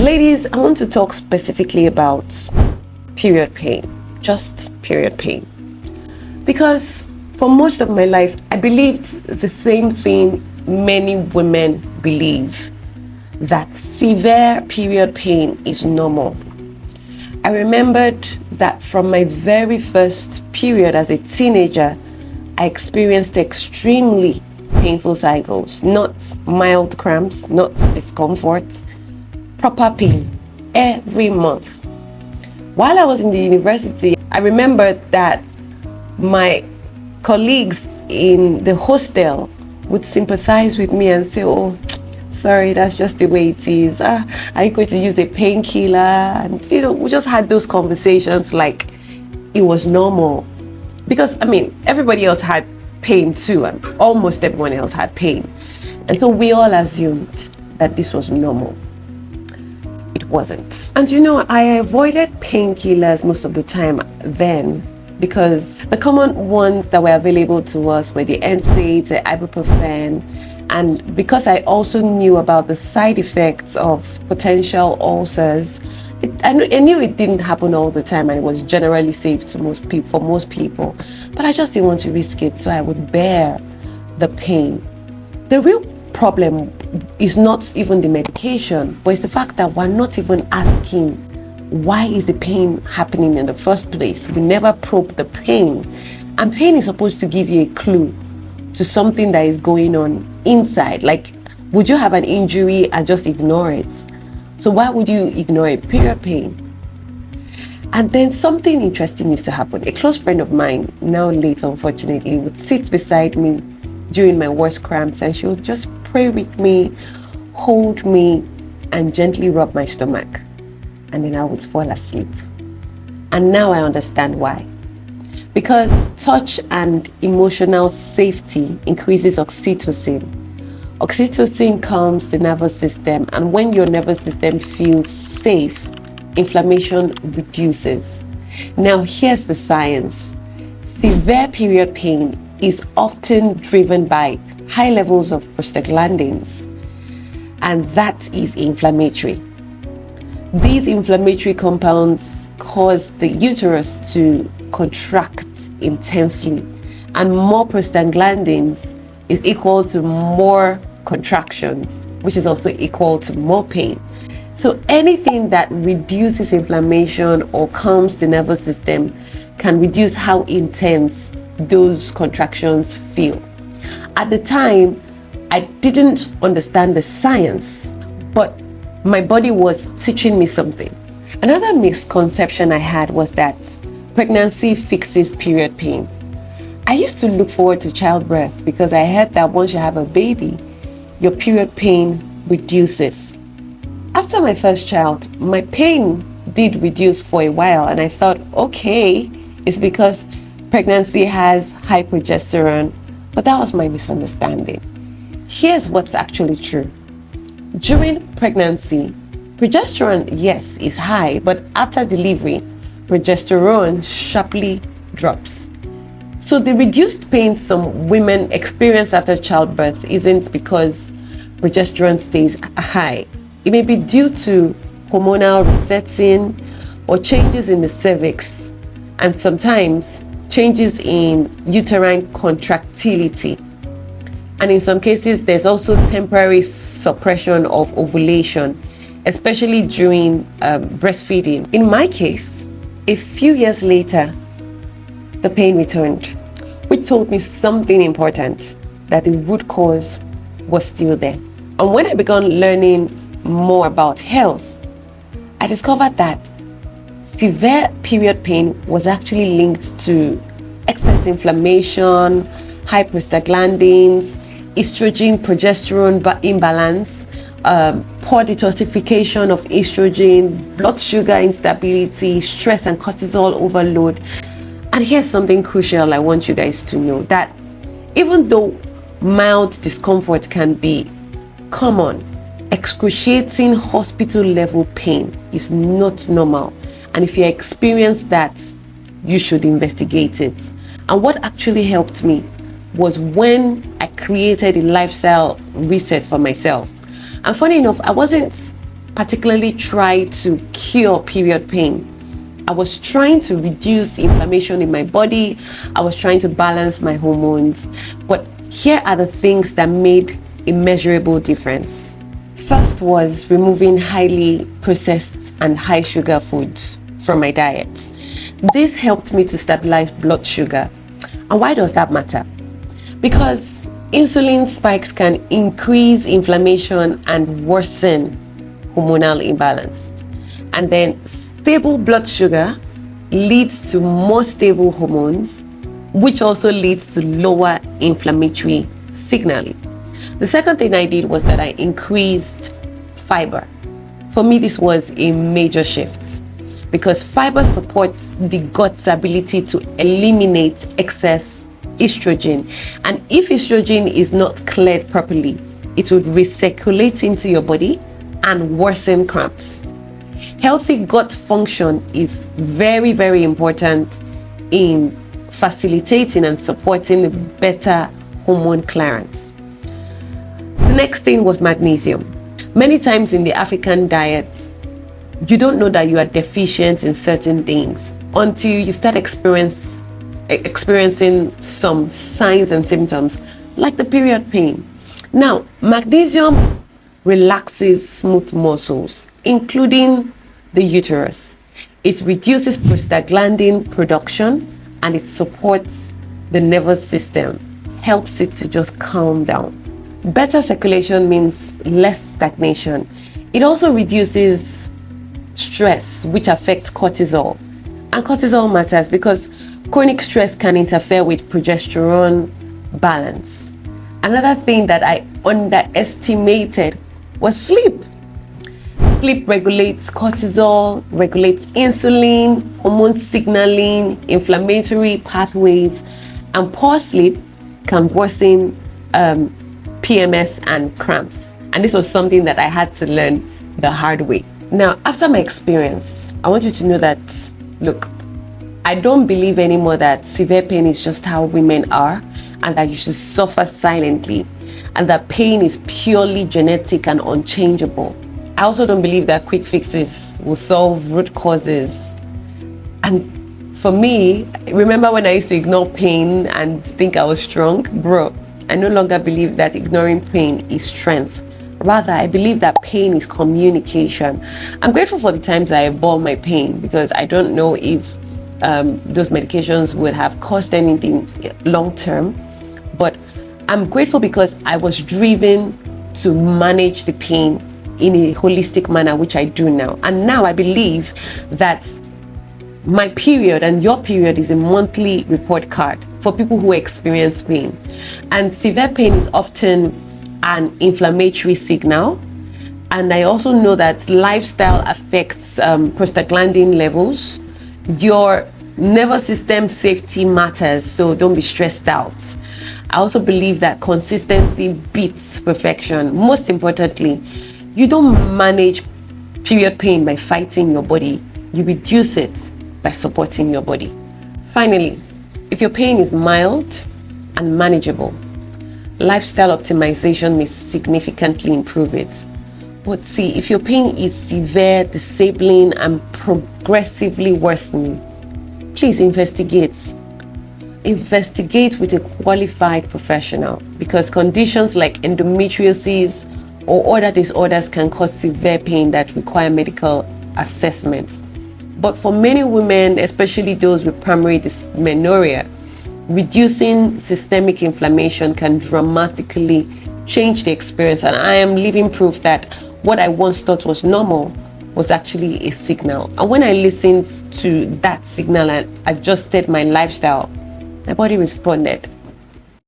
Ladies, I want to talk specifically about period pain, just period pain. Because for most of my life, I believed the same thing many women believe, that severe period pain is normal. I remembered that from my very first period as a teenager, I experienced extremely painful cycles, not mild cramps, not discomfort, proper pain every month. While I was in the university, I remembered that my colleagues in the hostel would sympathize with me and say, "Oh, sorry, that's just the way it is. Are you going to use a painkiller?" And we just had those conversations like it was normal. Because everybody else had pain too, and almost everyone else had pain. And so we all assumed that this was normal. It wasn't. And I avoided painkillers most of the time then, because the common ones that were available to us were the NSAIDs, the ibuprofen, and because I also knew about the side effects of potential ulcers, I knew it didn't happen all the time and it was generally safe to for most people, but I just didn't want to risk it, so I would bear the pain. The real problem is not even the medication, but it's the fact that we're not even asking, why is the pain happening in the first place? We never probe the pain. And pain is supposed to give you a clue to something that is going on inside. Like, would you have an injury and just ignore it? So why would you ignore it? Period pain. And then something interesting used to happen. A close friend of mine, now late unfortunately, would sit beside me during my worst cramps, and she would just pray with me, hold me, and gently rub my stomach. And then I would fall asleep. And now I understand why. Because touch and emotional safety increases oxytocin. Oxytocin calms the nervous system, and when your nervous system feels safe, inflammation reduces. Now here's the science. Severe period pain is often driven by high levels of prostaglandins, and that is inflammatory. These inflammatory compounds cause the uterus to contract intensely, and more prostaglandins is equal to more contractions, which is also equal to more pain. So anything that reduces inflammation or calms the nervous system can reduce how intense those contractions feel. At the time, I didn't understand the science, but my body was teaching me something. Another misconception I had was that pregnancy fixes period pain. I used to look forward to childbirth because I heard that once you have a baby, your period pain reduces. After my first child, my pain did reduce for a while, and I thought, okay, it's because pregnancy has high progesterone, but that was my misunderstanding. Here's what's actually true. During pregnancy, progesterone, yes, is high, but after delivery, progesterone sharply drops. So the reduced pain some women experience after childbirth isn't because progesterone stays high. It may be due to hormonal resetting or changes in the cervix, and sometimes changes in uterine contractility. And in some cases, there's also temporary suppression of ovulation, especially during breastfeeding. In my case, a few years later, the pain returned, which told me something important, that the root cause was still there. And when I began learning more about health, I discovered that severe period pain was actually linked to excess inflammation, high prostaglandins, estrogen progesterone imbalance, poor detoxification of estrogen, blood sugar instability, stress and cortisol overload. And here's something crucial I want you guys to know, that even though mild discomfort can be common, excruciating hospital level pain is not normal. And if you experience that, you should investigate it. And what actually helped me was when I created a lifestyle reset for myself. And funny enough, I wasn't particularly try to cure period pain. I was trying to reduce inflammation in my body. I was trying to balance my hormones. But here are the things that made a measurable difference. First was removing highly processed and high sugar foods from my diet. This helped me to stabilize blood sugar. And why does that matter? Because insulin spikes can increase inflammation and worsen hormonal imbalance. And then stable blood sugar leads to more stable hormones, which also leads to lower inflammatory signaling. The second thing I did was that I increased fiber. For me, this was a major shift because fiber supports the gut's ability to eliminate excess estrogen. And if estrogen is not cleared properly, it would recirculate into your body and worsen cramps. Healthy gut function is very, very important in facilitating and supporting better hormone clearance. The next thing was magnesium. Many times in the African diet, you don't know that you are deficient in certain things until you start experiencing some signs and symptoms like the period pain. Now, magnesium relaxes smooth muscles, including the uterus. It reduces prostaglandin production and it supports the nervous system, helps it to just calm down. Better circulation means less stagnation. It also reduces stress, which affects cortisol. And cortisol matters because chronic stress can interfere with progesterone balance. Another thing that I underestimated was sleep. Sleep regulates cortisol, regulates insulin, hormone signaling, inflammatory pathways, and poor sleep can worsen PMS and cramps. And this was something that I had to learn the hard way. Now, after my experience, I want you to know that, look, I don't believe anymore that severe pain is just how women are and that you should suffer silently and that pain is purely genetic and unchangeable. I also don't believe that quick fixes will solve root causes. And for me, remember when I used to ignore pain and think I was strong? Bro, I no longer believe that ignoring pain is strength. Rather, I believe that pain is communication. I'm grateful for the times I bore my pain because I don't know if those medications would have caused anything long term. But I'm grateful because I was driven to manage the pain in a holistic manner, which I do now. And now I believe that my period and your period is a monthly report card for people who experience pain. And severe pain is often an inflammatory signal. And I also know that lifestyle affects prostaglandin levels. Your nervous system safety matters, so don't be stressed out. I also believe that consistency beats perfection. Most importantly, you don't manage period pain by fighting your body. You reduce it by supporting your body. Finally, if your pain is mild and manageable, lifestyle optimization may significantly improve it. But see, if your pain is severe, disabling, and progressively worsening, please investigate. Investigate with a qualified professional because conditions like endometriosis or other disorders can cause severe pain that require medical assessment. But for many women, especially those with primary dysmenorrhea, reducing systemic inflammation can dramatically change the experience. And I am living proof that what I once thought was normal was actually a signal. And when I listened to that signal and adjusted my lifestyle, my body responded.